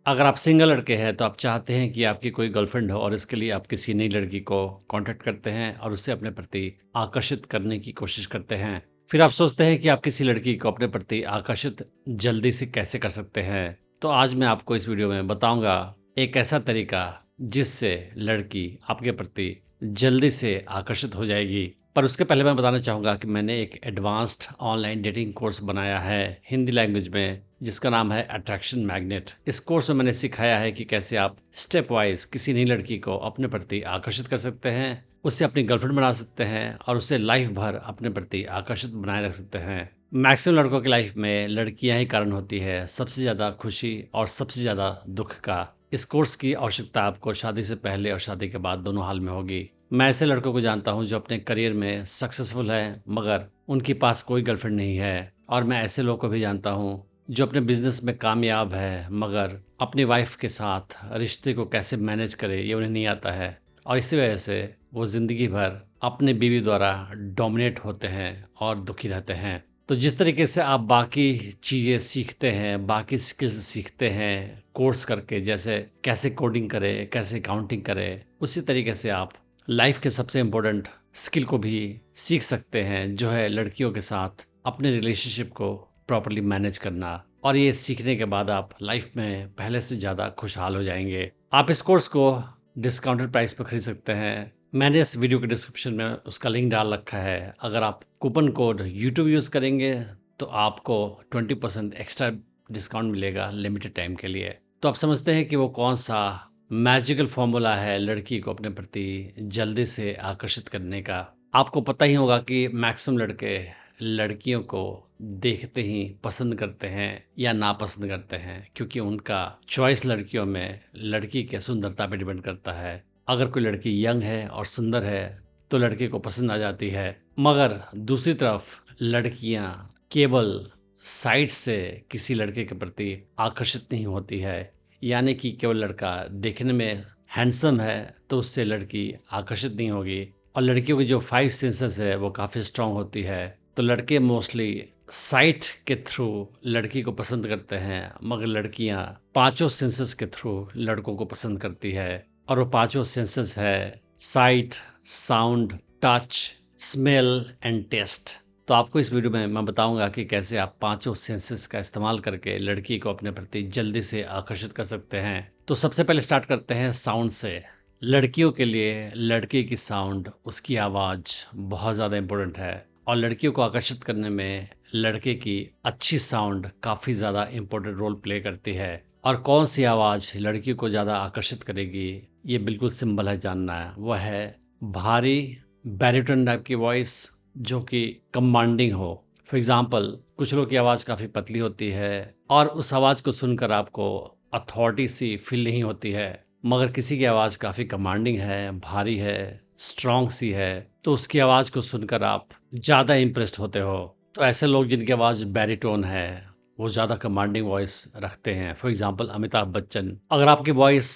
अगर आप सिंगल लड़के हैं तो आप चाहते हैं कि आपकी कोई गर्लफ्रेंड हो और इसके लिए आप किसी नई लड़की को कांटेक्ट करते हैं और उसे अपने प्रति आकर्षित करने की कोशिश करते हैं। फिर आप सोचते हैं कि आप किसी लड़की को अपने प्रति आकर्षित जल्दी से कैसे कर सकते हैं। तो आज मैं आपको इस वीडियो में बताऊंगा एक ऐसा तरीका जिससे लड़की आपके प्रति जल्दी से आकर्षित हो जाएगी। पर उसके पहले मैं बताना चाहूँगा कि मैंने एक एडवांस्ड ऑनलाइन डेटिंग कोर्स बनाया है हिंदी लैंग्वेज में, जिसका नाम है अट्रैक्शन मैग्नेट। इस कोर्स में मैंने सिखाया है कि कैसे आप स्टेप वाइज किसी नई लड़की को अपने प्रति आकर्षित कर सकते हैं, उससे अपनी गर्लफ्रेंड बना सकते हैं और उसे लाइफ भर अपने प्रति आकर्षित बनाए रख सकते हैं। मैक्सिमम लड़कों की लाइफ में लड़कियां ही कारण होती है सबसे ज़्यादा खुशी और सबसे ज़्यादा दुख का। इस कोर्स की आवश्यकता आपको शादी से पहले और शादी के बाद दोनों हाल में होगी। मैं ऐसे लड़कों को जानता हूं जो अपने करियर में सक्सेसफुल है मगर उनके पास कोई गर्लफ्रेंड नहीं है, और मैं ऐसे लोगों को भी जानता हूं जो अपने बिजनेस में कामयाब है मगर अपनी वाइफ के साथ रिश्ते को कैसे मैनेज करे ये उन्हें नहीं आता है, और इसी वजह से वो ज़िंदगी भर अपने बीवी द्वारा डोमिनेट होते हैं और दुखी रहते हैं। तो जिस तरीके से आप बाकी चीज़ें सीखते हैं, बाकी स्किल्स सीखते हैं कोर्स करके, जैसे कैसे कोडिंग करें, कैसे काउंटिंग करें, उसी तरीके से आप लाइफ के सबसे इम्पोर्टेंट स्किल को भी सीख सकते हैं, जो है लड़कियों के साथ अपने रिलेशनशिप को प्रॉपर्ली मैनेज करना। और ये सीखने के बाद आप लाइफ में पहले से ज़्यादा खुशहाल हो जाएंगे। आप इस कोर्स को डिस्काउंटेड प्राइस पर खरीद सकते हैं। मैंने इस वीडियो के डिस्क्रिप्शन में उसका लिंक डाल रखा है। अगर आप कूपन कोड यूट्यूब यूज़ करेंगे तो आपको 20% एक्स्ट्रा डिस्काउंट मिलेगा लिमिटेड टाइम के लिए। तो आप समझते हैं कि वो कौन सा मैजिकल फॉर्मूला है लड़की को अपने प्रति जल्दी से आकर्षित करने का। आपको पता ही होगा कि मैक्सिमम लड़के लड़कियों को देखते ही पसंद करते हैं या नापसंद करते हैं, क्योंकि उनका चॉइस लड़कियों में लड़की के सुंदरता पे डिपेंड करता है। अगर कोई लड़की यंग है और सुंदर है तो लड़के को पसंद आ जाती है, मगर दूसरी तरफ लड़कियां केवल साइड से किसी लड़के के प्रति आकर्षित नहीं होती है। यानी कि केवल लड़का देखने में हैंडसम है तो उससे लड़की आकर्षित नहीं होगी। और लड़कियों की जो 5 सेंसेस है वो काफ़ी स्ट्रांग होती है। तो लड़के मोस्टली साइट के थ्रू लड़की को पसंद करते हैं, मगर लड़कियां 5 सेंसेस के थ्रू लड़कों को पसंद करती है। और वो 5 सेंसेस है sight, sound, touch, smell and taste. तो आपको इस वीडियो में मैं बताऊंगा कि कैसे आप 5 सेंसेस का इस्तेमाल करके लड़की को अपने प्रति जल्दी से आकर्षित कर सकते हैं। तो सबसे पहले स्टार्ट करते हैं साउंड से। लड़कियों के लिए लड़के की साउंड, उसकी आवाज़ बहुत ज़्यादा इम्पोर्टेंट है, और लड़कियों को आकर्षित करने में लड़के की अच्छी साउंड काफ़ी ज़्यादा इम्पोर्टेंट रोल प्ले करती है। और कौन सी आवाज़ लड़कियों को ज़्यादा आकर्षित करेगी ये बिल्कुल सिंपल है जानना है। वह है भारी बैरिटोन टाइप की वॉइस जो कि कमांडिंग हो। फॉर एग्जाम्पल, कुछ लोगों की आवाज़ काफ़ी पतली होती है और उस आवाज़ को सुनकर आपको अथॉरिटी सी फील नहीं होती है, मगर किसी की आवाज़ काफ़ी कमांडिंग है, भारी है, स्ट्रॉन्ग सी है, तो उसकी आवाज़ को सुनकर आप ज़्यादा इम्प्रेस्ड होते हो। तो ऐसे लोग जिनकी आवाज़ बैरिटोन है वो ज़्यादा कमांडिंग वॉइस रखते हैं। For example Amitabh Bachchan. अगर आपकी वॉइस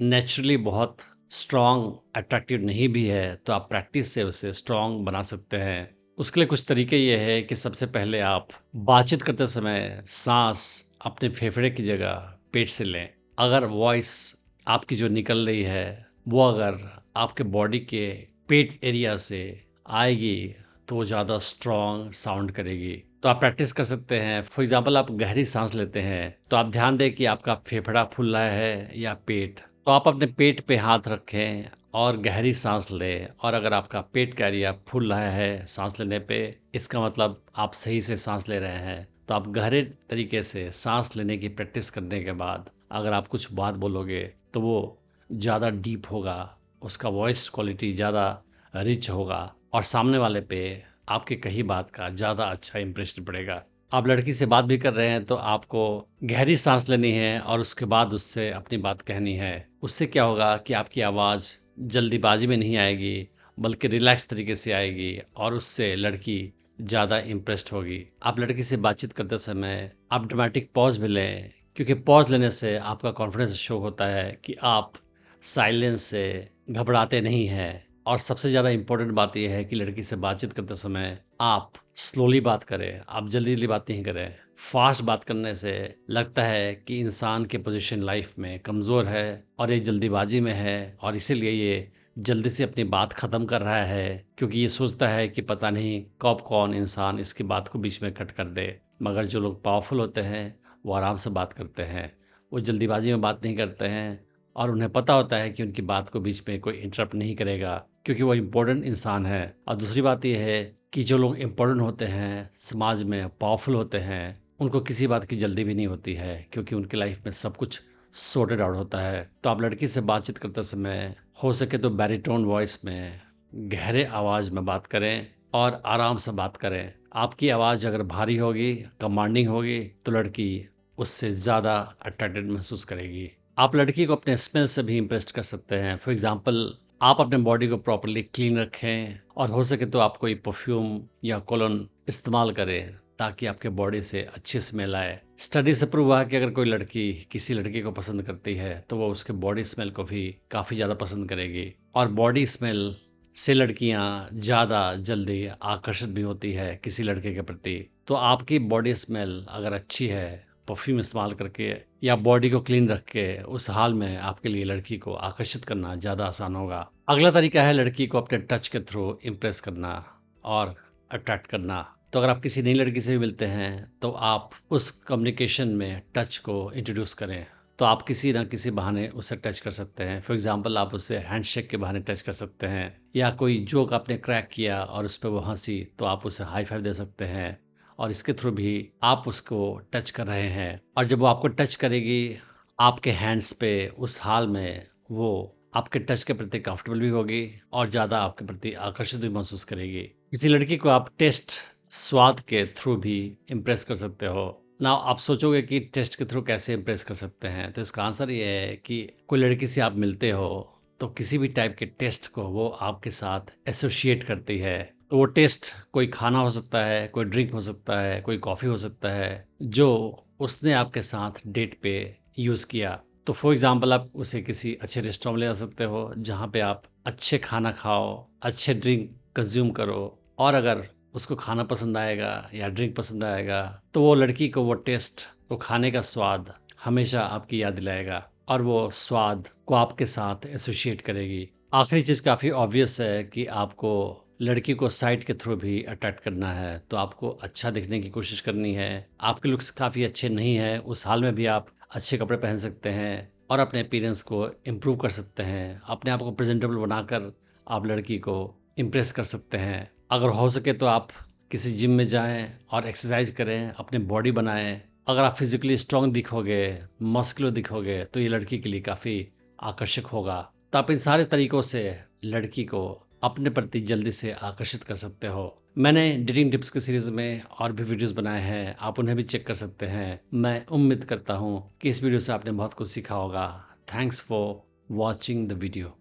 नेचुरली बहुत स्ट्रॉन्ग अट्रैक्टिव नहीं भी है तो आप प्रैक्टिस से उसे स्ट्रॉन्ग बना सकते हैं। उसके लिए कुछ तरीके ये है कि सबसे पहले आप बातचीत करते समय सांस अपने फेफड़े की जगह पेट से लें। अगर वॉइस आपकी जो निकल रही है वो अगर आपके बॉडी के पेट एरिया से आएगी तो वो ज़्यादा स्ट्रॉन्ग साउंड करेगी। तो आप प्रैक्टिस कर सकते हैं। फॉर एग्जाम्पल, आप गहरी सांस लेते हैं तो आप ध्यान दें कि आपका फेफड़ा फूल रहा है या पेट। तो आप अपने पेट पे हाथ रखें और गहरी सांस लें, और अगर आपका पेट का एरिया फूल रहा है सांस लेने पे, इसका मतलब आप सही से सांस ले रहे हैं। तो आप गहरे तरीके से सांस लेने की प्रैक्टिस करने के बाद अगर आप कुछ बात बोलोगे तो वो ज़्यादा डीप होगा, उसका वॉइस क्वालिटी ज़्यादा रिच होगा और सामने वाले पे आपके कही बात का ज़्यादा अच्छा इंप्रेशन पड़ेगा। आप लड़की से बात भी कर रहे हैं तो आपको गहरी सांस लेनी है और उसके बाद उससे अपनी बात कहनी है। उससे क्या होगा कि आपकी आवाज़ जल्दीबाजी में नहीं आएगी बल्कि रिलैक्स तरीके से आएगी और उससे लड़की ज़्यादा इम्प्रेस्ड होगी। आप लड़की से बातचीत करते समय आप ड्रामेटिक पॉज भी लें, क्योंकि पॉज लेने से आपका कॉन्फिडेंस शो होता है कि आप साइलेंस से घबराते नहीं हैं। और सबसे ज़्यादा इम्पोर्टेंट बात यह है कि लड़की से बातचीत करते समय आप स्लोली बात करें, आप जल्दी-जल्दी बात नहीं करें। फ़ास्ट बात करने से लगता है कि इंसान की पोज़ीशन लाइफ़ में कमज़ोर है और ये जल्दीबाज़ी में है और इसीलिए ये जल्दी से अपनी बात ख़त्म कर रहा है, क्योंकि ये सोचता है कि पता नहीं कब कौन इंसान इसकी बात को बीच में कट कर दे। मगर जो लोग पावरफुल होते हैं, वो आराम से बात करते हैं। वो जल्दीबाज़ी में बात नहीं करते हैं और उन्हें पता होता है कि उनकी बात को बीच में कोई इंटरप्ट नहीं करेगा, क्योंकि वो इम्पोर्टेंट इंसान है। और दूसरी बात ये है कि जो लोग इम्पोर्टेंट होते हैं, समाज में पावरफुल होते हैं, उनको किसी बात की जल्दी भी नहीं होती है, क्योंकि उनकी लाइफ में सब कुछ सॉर्टेड आउट होता है। तो आप लड़की से बातचीत करते समय हो सके तो बैरीटोन वॉइस में, गहरे आवाज़ में बात करें और आराम से बात करें। आपकी आवाज़ अगर भारी होगी, कमांडिंग होगी, तो लड़की उससे ज़्यादा अट्रैक्टेड महसूस करेगी। आप लड़की को अपने स्मेल से भी इम्प्रेस कर सकते हैं। फॉर एग्ज़ाम्पल, आप अपने बॉडी को प्रॉपर्ली क्लीन रखें और हो सके तो आप कोई परफ्यूम या कोलोन इस्तेमाल करें, ताकि आपके बॉडी से अच्छी स्मेल आए। स्टडी से प्रूव हुआ है कि अगर कोई लड़की किसी लड़की को पसंद करती है, तो वो उसके बॉडी स्मेल को भी काफ़ी ज़्यादा पसंद करेगी। और बॉडी स्मेल से लड़कियाँ ज़्यादा जल्दी आकर्षित भी होती है किसी लड़के के प्रति। तो आपकी बॉडी स्मेल अगर अच्छी है, परफ्यूम इस्तेमाल करके या बॉडी को क्लीन रख के, उस हाल में आपके लिए लड़की को आकर्षित करना ज़्यादा आसान होगा। अगला तरीका है लड़की को अपने टच के थ्रू इम्प्रेस करना और अट्रैक्ट करना। तो अगर आप किसी नई लड़की से भी मिलते हैं, तो आप उस कम्युनिकेशन में टच को इंट्रोड्यूस करें। तो आप किसी ना किसी बहाने उससे टच कर सकते हैं। फॉर एग्जांपल, आप उससे हैंडशेक के बहाने टच कर सकते हैं, या कोई जोक आपने क्रैक किया और उस पे वो हँसी, तो आप उसे हाई फाइव दे सकते हैं और इसके थ्रू भी आप उसको टच कर रहे हैं। और जब वो आपको टच करेगी आपके हैंड्स पे, उस हाल में वो आपके टच के प्रति कंफर्टेबल भी होगी और ज़्यादा आपके प्रति आकर्षित भी महसूस करेगी। किसी लड़की को आप टेस्ट, स्वाद के थ्रू भी इम्प्रेस कर सकते हो। नाउ आप सोचोगे कि टेस्ट के थ्रू कैसे इम्प्रेस कर सकते हैं, तो इसका आंसर ये है कि कोई लड़की से आप मिलते हो, तो किसी भी टाइप के टेस्ट को वो आपके साथ एसोसिएट करती है। तो वो टेस्ट कोई खाना हो सकता है, कोई ड्रिंक हो सकता है, कोई कॉफ़ी हो सकता है, जो उसने आपके साथ डेट पे यूज़ किया। तो फॉर एग्ज़ाम्पल, आप उसे किसी अच्छे रेस्टोरेंट में ले जा सकते हो, जहाँ पे आप अच्छे खाना खाओ, अच्छे ड्रिंक कंज़्यूम करो। और अगर उसको खाना पसंद आएगा या ड्रिंक पसंद आएगा, तो वो लड़की को वो टेस्ट, वो खाने का स्वाद हमेशा आपकी याद दिलाएगा और वो स्वाद को आपके साथ एसोसिएट करेगी। आखिरी चीज़ काफ़ी ऑब्वियस है कि आपको लड़की को साइट के थ्रू भी अट्रैक्ट करना है, तो आपको अच्छा दिखने की कोशिश करनी है। आपके लुक्स काफ़ी अच्छे नहीं हैं, उस हाल में भी आप अच्छे कपड़े पहन सकते हैं और अपने अपीयरेंस को इम्प्रूव कर सकते हैं। अपने आप को प्रेजेंटेबल बनाकर आप लड़की को इम्प्रेस कर सकते हैं। अगर हो सके तो आप किसी जिम में जाएं और एक्सरसाइज करें, अपनी बॉडी बनाएं। अगर आप फिजिकली स्ट्रांग दिखोगे, मस्कुलर दिखोगे, तो ये लड़की के लिए काफ़ी आकर्षक होगा। तो आप इन सारे तरीकों से लड़की को अपने प्रति जल्दी से आकर्षित कर सकते हो। मैंने डेटिंग टिप्स की सीरीज़ में और भी वीडियोस बनाए हैं, आप उन्हें भी चेक कर सकते हैं। मैं उम्मीद करता हूँ कि इस वीडियो से आपने बहुत कुछ सीखा होगा। Thanks for watching the video.